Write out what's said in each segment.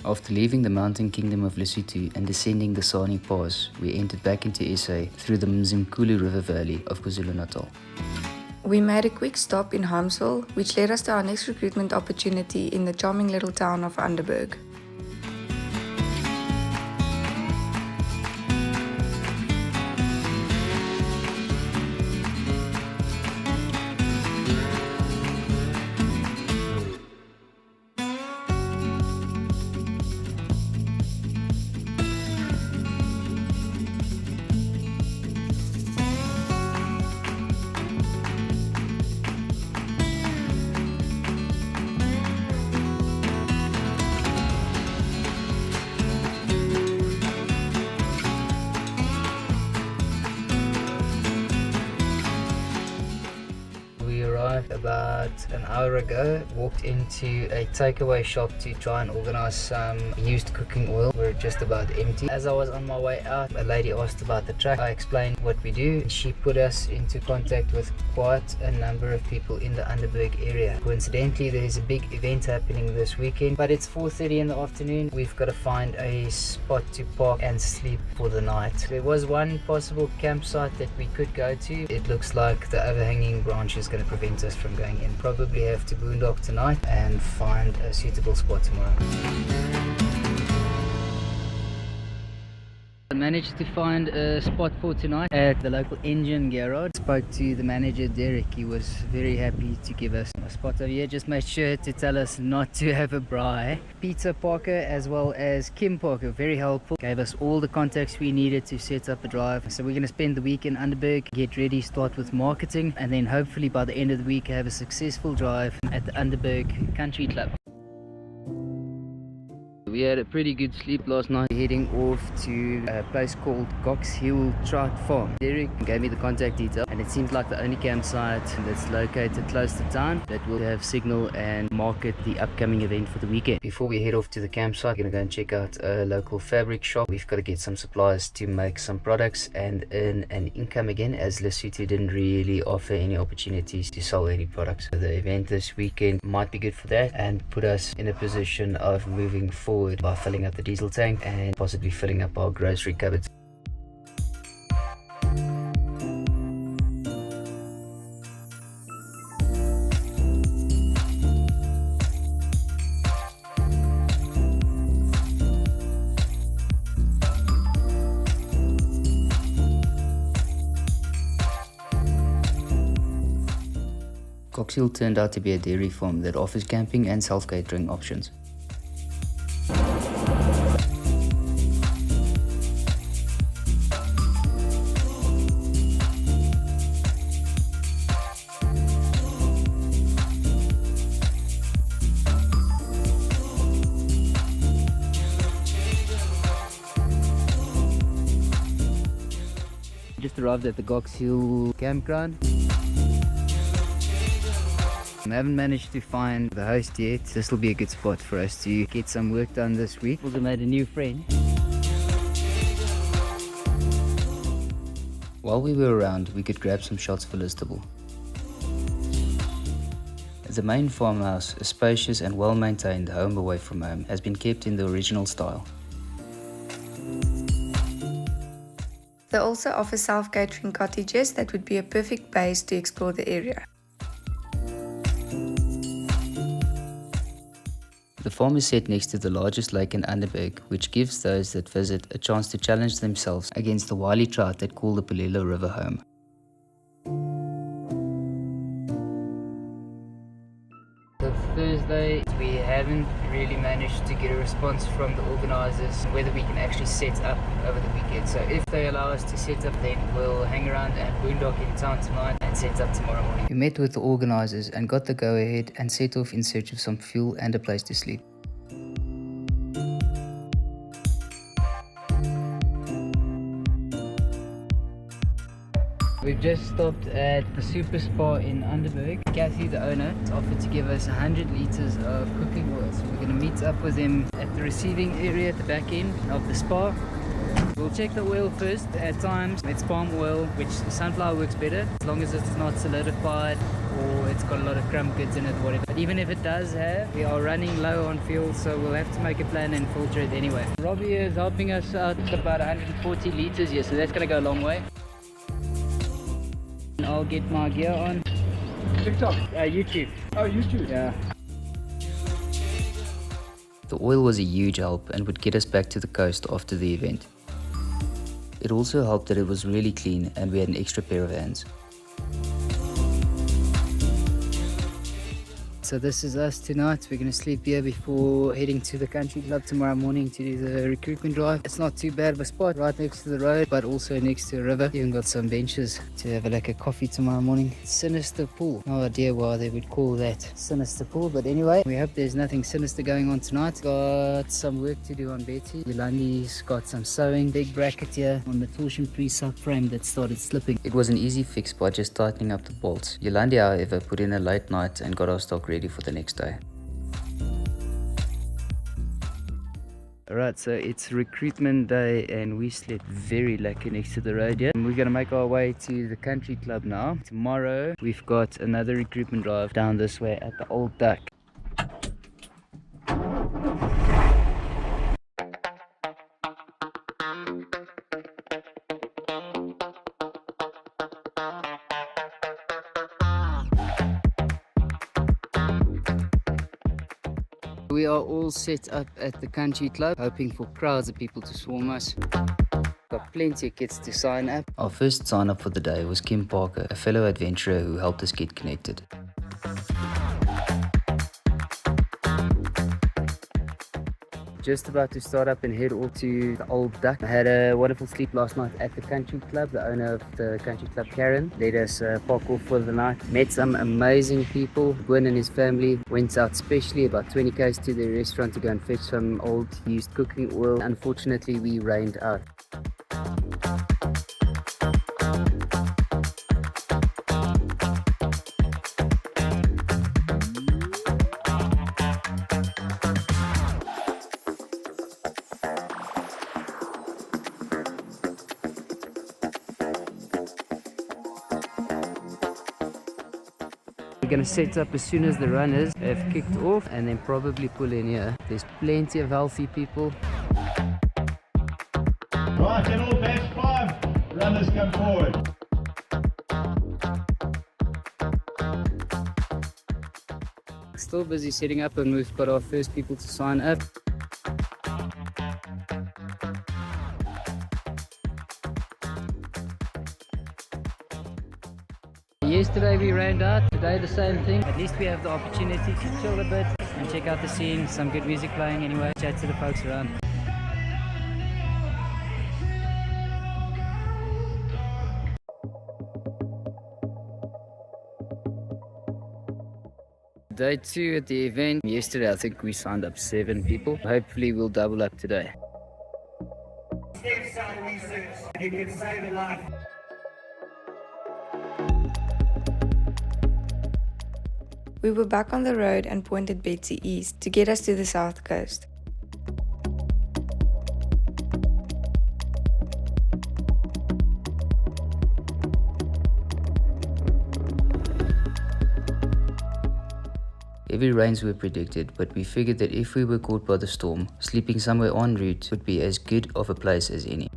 After leaving the mountain kingdom of Lesotho and descending the Sani Pass, we entered back into SA through the Umzumbe River Valley of KwaZulu-Natal. We made a quick stop in Hamsel, which led us to our next recruitment opportunity in the charming little town of Underberg. About an hour ago, walked into a takeaway shop to try and organize some used cooking oil. We're just about empty. As I was on my way out, a lady asked about the track. I explained what we do. She put us into contact with quite a number of people in the Underberg area. Coincidentally, there's a big event happening this weekend, but it's 4:30 in the afternoon. We've got to find a spot to park and sleep for the night. There was one possible campsite that we could go to. It looks like the overhanging branch is going to prevent us from going in. Probably have to boondock tonight and find a suitable spot tomorrow. I managed to find a spot for tonight at the local engine garage. Spoke to the manager Drak. He was very happy to give us a spot over here. Just made sure to tell us not to have a braai. Peter Parker as well as Kim Parker, very helpful. Gave us all the contacts we needed to set up the drive. So we're going to spend the week in Underberg, get ready, start with marketing, and then hopefully by the end of the week have a successful drive at the Underberg Country Club. We had a pretty good sleep last night, heading off to a place called Cox Hill Trout Farm. Derek gave me the contact detail, and it seems like the only campsite that's located close to town that will have signal and market the upcoming event for the weekend. Before we head off to the campsite, we're going to go and check out a local fabric shop. We've got to get some supplies to make some products and earn an income again, as Lesotho didn't really offer any opportunities to sell any products. So the event this weekend might be good for that and put us in a position of moving forward by filling up the diesel tank and possibly filling up our grocery cupboards. Cox Hill turned out to be a dairy farm that offers camping and self-catering options. Just arrived at the Cox Hill campground. I haven't managed to find the host yet. This will be a good spot for us to get some work done this week. Also made a new friend. While we were around, we could grab some shots for Listable. The main farmhouse, a spacious and well-maintained home away from home, has been kept in the original style. They also offer self-catering cottages that would be a perfect base to explore the area. The farm is set next to the largest lake in Underberg, which gives those that visit a chance to challenge themselves against the wily trout that call the Polelo River home. Thursday, we haven't really managed to get a response from the organisers whether we can actually set up over the weekend. So if they allow us to set up, then we'll hang around and boondock in town tonight and set up tomorrow morning. We met with the organisers and got the go ahead and set off in search of some fuel and a place to sleep. We've just stopped at the Super Spa in Underberg. Kathy, the owner, has offered to give us 100 litres of cooking oil. So we're going to meet up with him at the receiving area at the back end of the spa. We'll check the oil first. At times it's palm oil, which sunflower works better as long as it's not solidified or it's got a lot of crumb goods in it, whatever. But even if it does have, we are running low on fuel, so we'll have to make a plan and filter it anyway. Robbie is helping us out about 140 liters here, so that's going to go a long way. I'll get my gear on. TikTok? YouTube. Oh, YouTube? Yeah. The oil was a huge help and would get us back to the coast after the event. It also helped that it was really clean and we had an extra pair of hands. So this is us tonight. We're going to sleep here before heading to the country club tomorrow morning to do the recruitment drive. It's not too bad of a spot, right next to the road, but also next to a river. Even got some benches to have a coffee tomorrow morning. Sinister pool. No idea why they would call that sinister pool, but anyway, we hope there's nothing sinister going on tonight. Got some work to do on Betsy. Yolandi's got some sewing. Big bracket here on the torsion-free subframe that started slipping. It was an easy fix by just tightening up the bolts. Yolandi, however, put in a late night and got our stock ready for the next day. Alright, so it's recruitment day and we slept very lucky next to the road here. And we're gonna make our way to the country club now. Tomorrow we've got another recruitment drive down this way at the old Drak. We are all set up at the country club, hoping for crowds of people to swarm us. Got plenty of kids to sign up. Our first sign up for the day was Kim Parker, a fellow adventurer who helped us get connected. Just about to start up and head off to the old Drak. I had a wonderful sleep last night at the country club. The owner of the country club, Karen, let us park off for the night. Met some amazing people. Gwen and his family went out specially about 20 k's to the restaurant to go and fetch some old used cooking oil. Unfortunately, we rained out. We're going to set up as soon as the runners have kicked off and then probably pull in here. There's plenty of healthy people. Right, get all batch 5 runners come forward. Still busy setting up and we've got our first people to sign up. Yesterday we ran out, today the same thing. At least we have the opportunity to chill a bit and check out the scene. Some good music playing anyway, chat to the folks around. Day 2 at the event. Yesterday I think we signed up 7 people. Hopefully we'll double up today. You can save a life. We were back on the road and pointed Betsy east to get us to the south coast. Heavy rains were predicted, but we figured that if we were caught by the storm, sleeping somewhere en route would be as good of a place as any.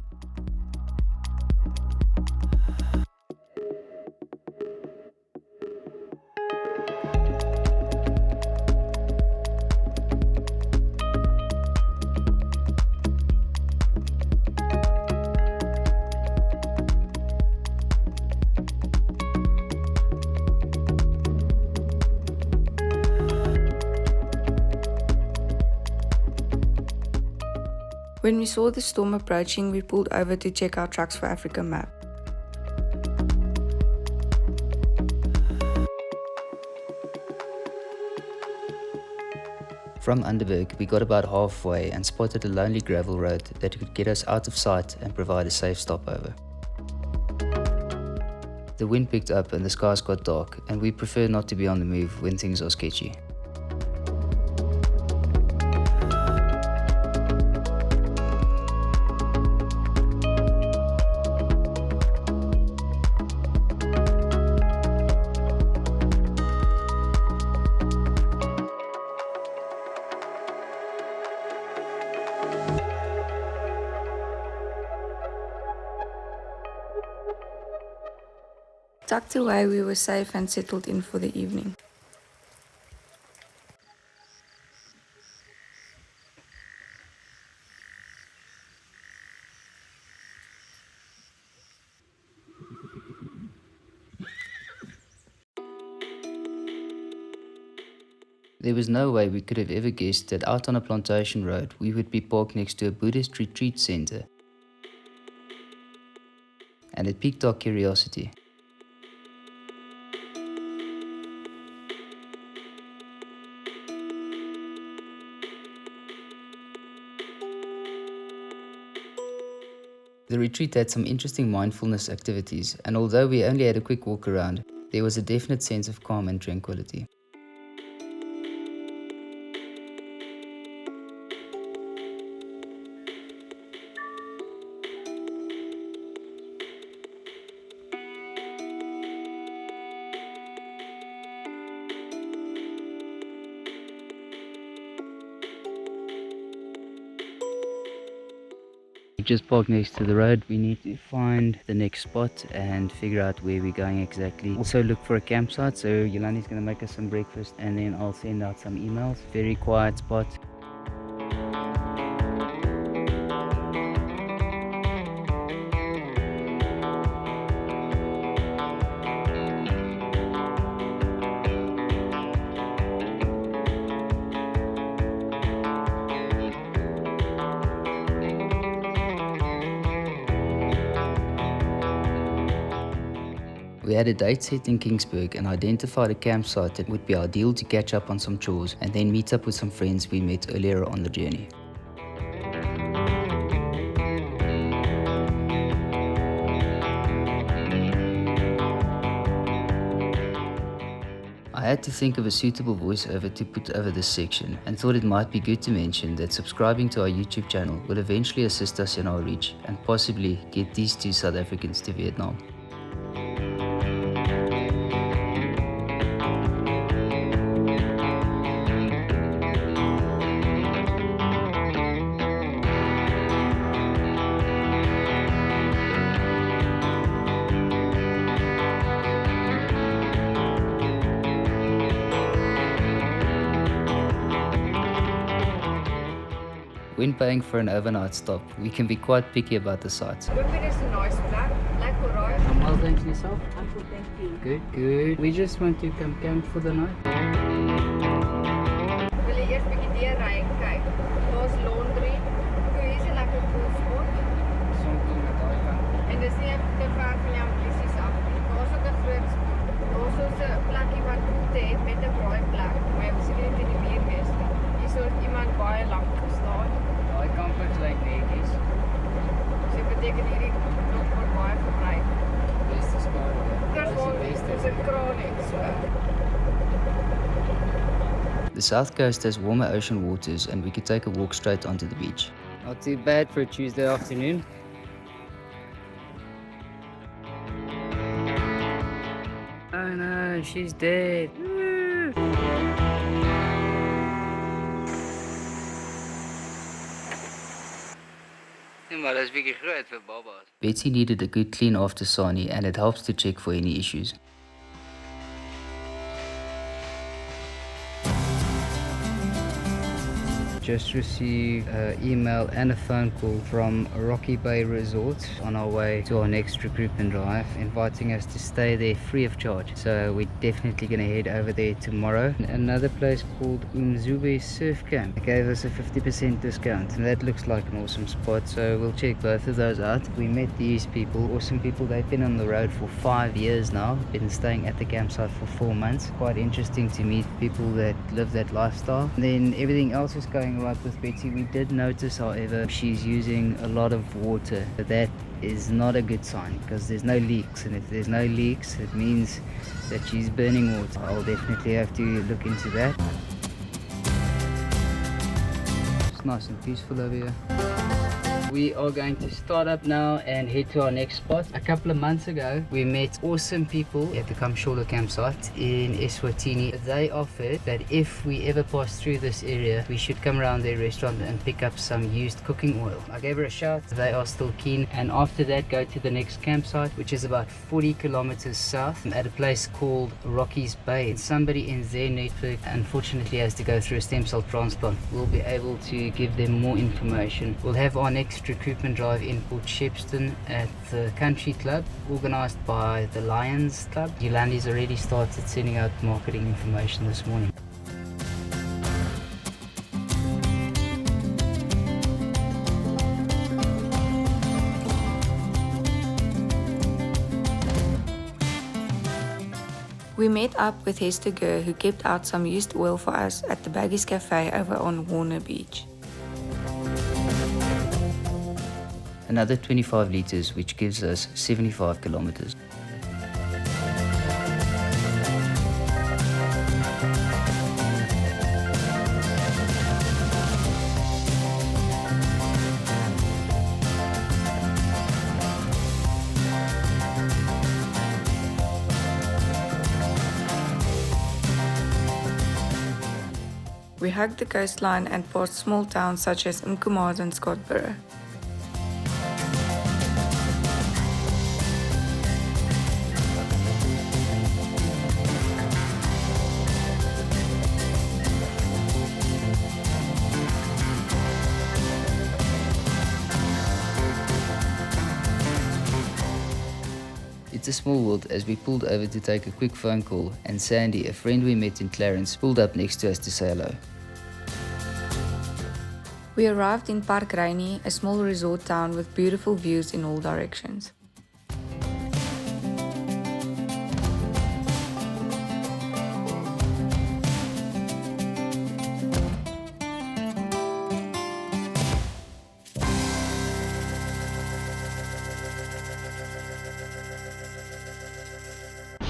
When we saw the storm approaching, we pulled over to check our Trucks for Africa map. From Underberg, we got about halfway and spotted a lonely gravel road that could get us out of sight and provide a safe stopover. The wind picked up and the skies got dark, and we prefer not to be on the move when things are sketchy. Tucked away, we were safe and settled in for the evening. There was no way we could have ever guessed that out on a plantation road we would be parked next to a Buddhist retreat center. And it piqued our curiosity. The retreat had some interesting mindfulness activities, and although we only had a quick walk around, there was a definite sense of calm and tranquility. We just parked next to the road. We need to find the next spot and figure out where we're going exactly. Also look for a campsite, so Yolani's going to make us some breakfast and then I'll send out some emails. Very quiet spot. We had a date set in Kingsburg and identified a campsite that would be ideal to catch up on some chores and then meet up with some friends we met earlier on the journey. I had to think of a suitable voiceover to put over this section and thought it might be good to mention that subscribing to our YouTube channel will eventually assist us in our reach and possibly get these two South Africans to Vietnam. When paying for an overnight stop, we can be quite picky about the sites. Is a nice black or right? Well, thanks yourself. Uncle, thank you. Good, good. We just want to come camp for the night. Wil jy eers bietjie deur ry en kyk? Daar's laundry. Toe hier's 'n lekker koelspot. Something met daai kant. En dis nie te ver van jou blissies af nie. Daar's ook 'n groot spot. Daar's so 'n plekkie wat koelte het met 'n braai plek. Maar jy moet seker nie in die muur wees nie. Hier sou iemand baie lank gestaan. Daai kampiks lyk netjies. So dit beteken hierdie nog word baie gebruik. Beste skade. Dis is 'n kraan en so. The south coast has warmer ocean waters and we could take a walk straight onto the beach. Not too bad for a Tuesday afternoon. Oh no, she's dead. Maar dat is bietjie groot vir baba's. Betsy needed a good clean after Sani and it helps to check for any issues. Just received an email and a phone call from Rocky Bay Resort on our way to our next recruitment drive, inviting us to stay there free of charge. So we're definitely going to head over there tomorrow. Another place called Umzumbe Surf Camp. They gave us a 50% discount and that looks like an awesome spot, so we'll check both of those out. We met these people, awesome people. They've been on the road for 5 years now, been staying at the campsite for 4 months. Quite interesting to meet people that live that lifestyle. And then everything else is going right with Betsy. We did notice, however, she's using a lot of water. That is not a good sign because there's no leaks, and if there's no leaks it means that she's burning water. I'll definitely have to look into that. It's nice and peaceful over here. We are going to start up now and head to our next spot. A couple of months ago, we met awesome people at the Kamsholo campsite in Eswatini. They offered that if we ever pass through this area, we should come around their restaurant and pick up some used cooking oil. I gave her a shout. They are still keen. And after that, go to the next campsite, which is about 40 kilometers south at a place called Rocky's Bay. Somebody in their network unfortunately has to go through a stem cell transplant. We'll be able to give them more information. We'll have our next recruitment drive in Port Shepstone at the country club organized by the Lions Club. Yolandi's already started sending out marketing information this morning. We met up with Hester Gurr, who kept out some used oil for us at the Baggies Cafe over on Warner Beach. Another 25 liters, which gives us 75 kilometers. We hugged the coastline and passed small towns such as Umkomata and Scottsboro. It's a small world as we pulled over to take a quick phone call, and Sandy, a friend we met in Clarence, pulled up next to us to say hello. We arrived in Park Rainy, a small resort town with beautiful views in all directions.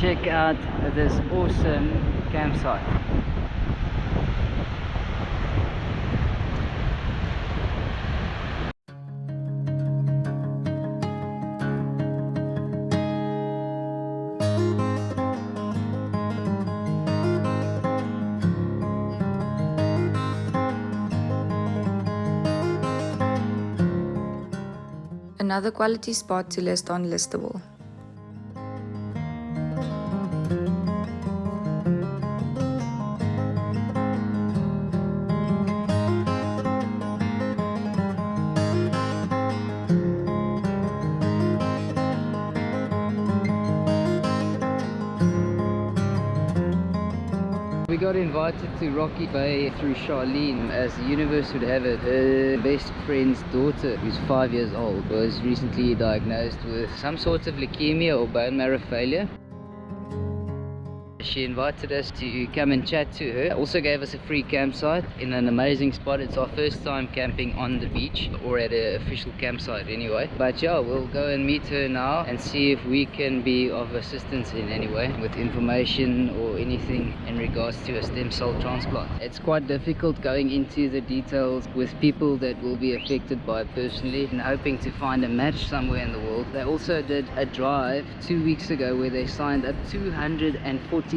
Check out this awesome campsite. Another quality spot to list on Listable. We got invited to Rocky Bay through Charlene. As the universe would have it, her best friend's daughter, who's 5 years old, was recently diagnosed with some sort of leukemia or bone marrow failure. She invited us to come and chat to her. Also gave us a free campsite in an amazing spot. It's our first time camping on the beach, or at an official campsite anyway. But yeah, we'll go and meet her now and see if we can be of assistance in any way with information or anything in regards to a stem cell transplant. It's quite difficult going into the details with people that will be affected by it personally, and hoping to find a match somewhere in the world. They also did a drive 2 weeks ago where they signed up 247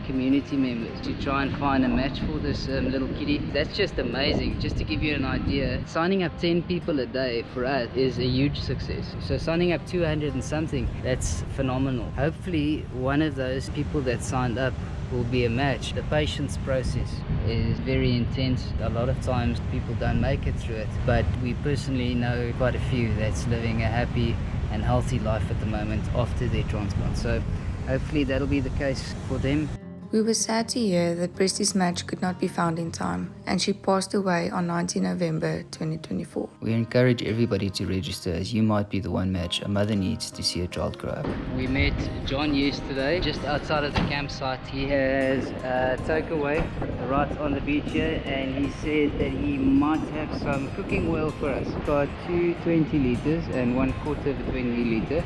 community members to try and find a match for this little kitty. That's just amazing. Just to give you an idea, signing up 10 people a day for us is a huge success. So signing up 200 and something, that's phenomenal. Hopefully one of those people that signed up will be a match. The patience process is very intense. A lot of times people don't make it through it, but we personally know quite a few that's living a happy and healthy life at the moment after their transplant. So hopefully that'll be the case for them. We were sad to hear that Presti's match could not be found in time, and she passed away on 19 November 2024. We encourage everybody to register, as you might be the one match a mother needs to see a child grow up. We met John yesterday just outside of the campsite. He has a takeaway right on the beach here, and he said that he might have some cooking oil for us. Got 2 20 liters and 1/4 of a 20 liter.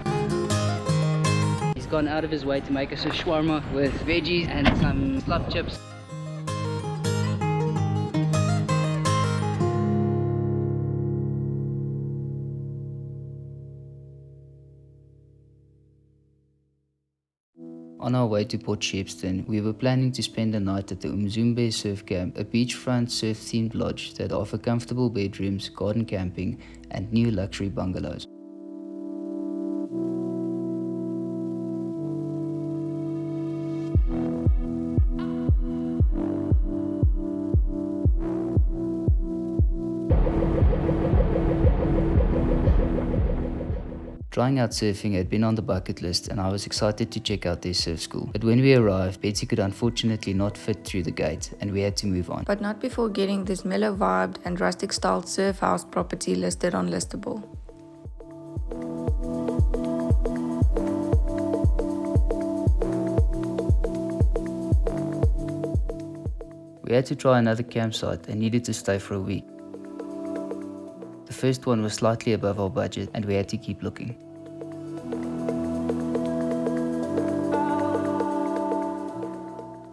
He's gone out of his way to make us a shawarma with veggies and some slop chips. On our way to Port Shepstone, we were planning to spend the night at the Umzumbe surf camp, a beachfront surf-themed lodge that offer comfortable bedrooms, garden camping, and new luxury bungalows. Trying out surfing had been on the bucket list and I was excited to check out their surf school. But when we arrived, Betsy could unfortunately not fit through the gate and we had to move on. But not before getting this mellow vibed and rustic styled surf house property listed on Listable. We had to try another campsite and needed to stay for a week. The first one was slightly above our budget and we had to keep looking.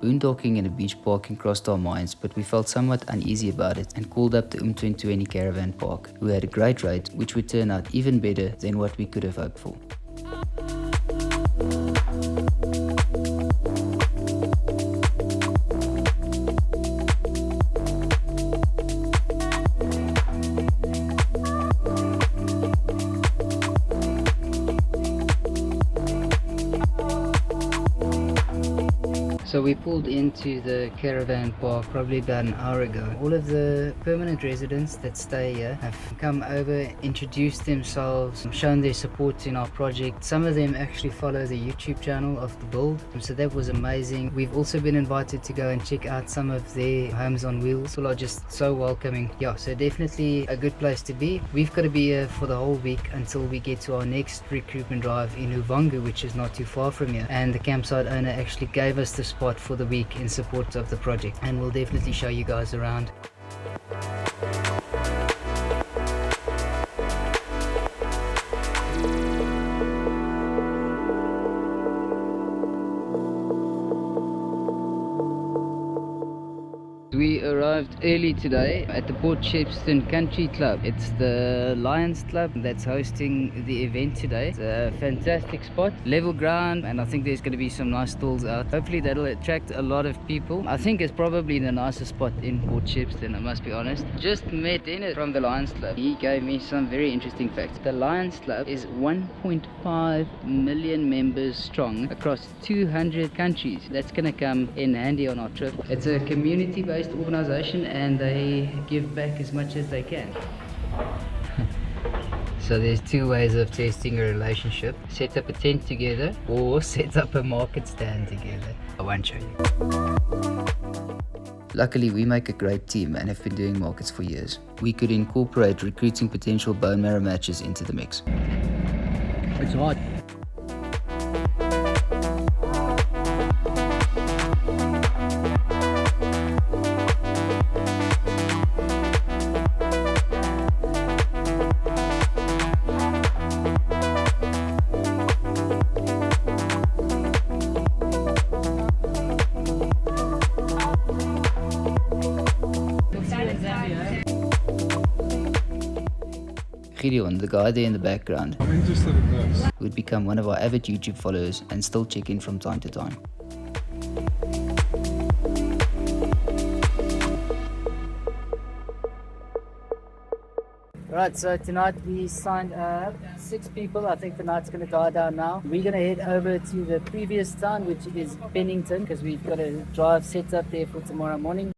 Boondocking and a beach parking crossed our minds, but we felt somewhat uneasy about it and called up the Umtentweni Caravan Park, who had a great rate which would turn out even better than what we could have hoped for. So we pulled into the caravan park probably about an hour ago. All of the permanent residents that stay here have come over, introduced themselves, shown their support in our project. Some of them actually follow the YouTube channel of the build, so that was amazing. We've also been invited to go and check out some of their homes on wheels. People are just so welcoming. Yeah, so definitely a good place to be. We've got to be here for the whole week until we get to our next recruitment drive in Umzumbe, which is not too far from here. And the campsite owner actually gave us the spot for the week in support of the project, and we'll definitely show you guys around. We arrived early today at the Port Shepstone Country Club. It's the Lions Club that's hosting the event today. It's a fantastic spot, level ground, and I think there's going to be some nice stalls out. Hopefully that'll attract a lot of people. I think it's probably the nicest spot in Port Shepstone, I must be honest. Just met Dennis from the Lions Club. He gave me some very interesting facts. The Lions Club is 1.5 million members strong across 200 countries. That's going to come in handy on our trip. It's a community-based organization and they give back as much as they can. So there's two ways of testing a relationship: set up a tent together or set up a market stand together. I won't show you. Luckily, we make a great team and have been doing markets for years. We could incorporate recruiting potential bone marrow matches into the mix. It's hard. Gideon, the guy there in the background, I'm interested in this. would become one of our avid YouTube followers and still check in from time to time. Right, so tonight we signed up 6 people. I think the night's going to die down now. We're going to head over to the previous town, which is Pennington, because we've got a drive set up there for tomorrow morning.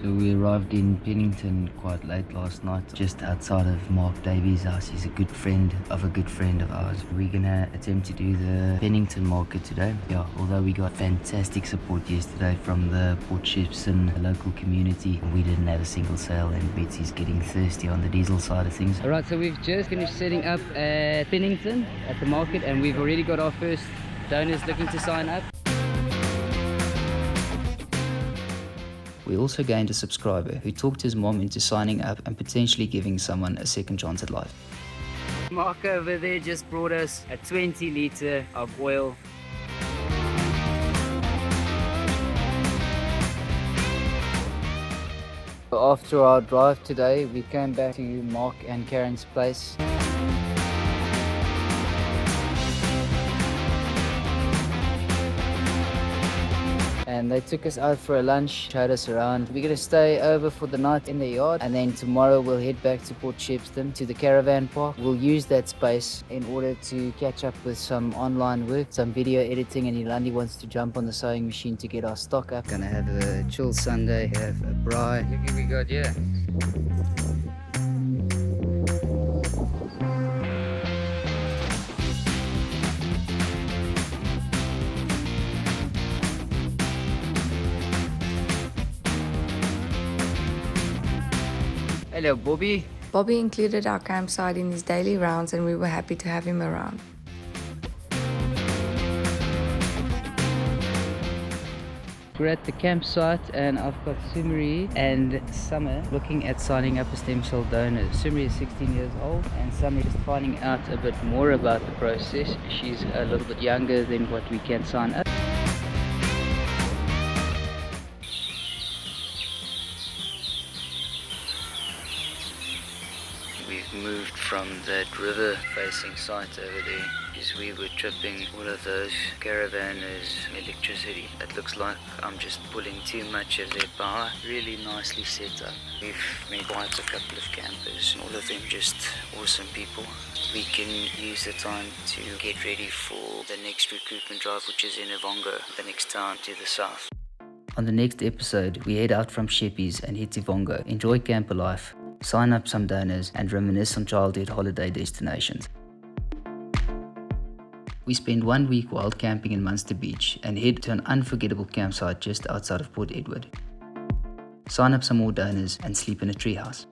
So we arrived in Pennington quite late last night, just outside of Mark Davies' house. He's a good friend of ours. We're gonna attempt to do the Pennington market today. Yeah, although we got fantastic support yesterday from the Port Shepstone local community, we didn't have a single sale and Betsy's getting thirsty on the diesel side of things. Alright, so we've just finished setting up at Pennington at the market, and we've already got our first donors looking to sign up. We also gained a subscriber who talked his mom into signing up and potentially giving someone a second chance at life. Mark over there just brought us a 20 litre of oil. After our drive today, we came back to Mark and Karen's place. And they took us out for a lunch, showed us around. We're going to stay over for the night in the yard, and then tomorrow we'll head back to Port Shepstone to the caravan park. We'll use that space in order to catch up with some online work, some video editing, and Yolandi wants to jump on the sewing machine to get our stock up. Gonna have a chill Sunday, have a braai. Look what we got here. Hello, Bobby. Bobby included our campsite in his daily rounds and we were happy to have him around. We're at the campsite and I've got Sumri and Summer looking at signing up as stem cell donors. Sumri is 16 years old and Summer is finding out a bit more about the process. She's a little bit younger than what we can sign up. We've moved from that river facing site over there because we were tripping all of those caravanners electricity. It looks like I'm just pulling too much of their power. Really nicely set up. We've met quite a couple of campers, all of them just awesome people. We can use the time to get ready for the next recruitment drive, which is in Ivongo, the next town to the south. On the next episode, we head out from Sheppies and head to Ivongo, enjoy camper life, sign up some donors, and reminisce on childhood holiday destinations. We spend 1 week wild camping in Munster Beach and head to an unforgettable campsite just outside of Port Edward. Sign up some more donors and sleep in a treehouse.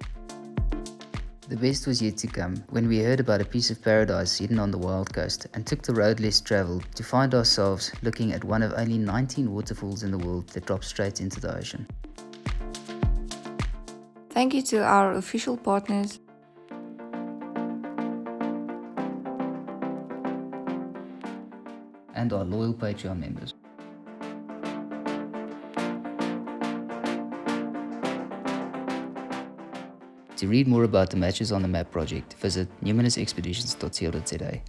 The best was yet to come when we heard about a piece of paradise hidden on the wild coast and took the road less travelled to find ourselves looking at one of only 19 waterfalls in the world that drop straight into the ocean. Thank you to our official partners, and our loyal Patreon members. To read more about the Matches on the Map project, visit numerusexpeditions.co.za.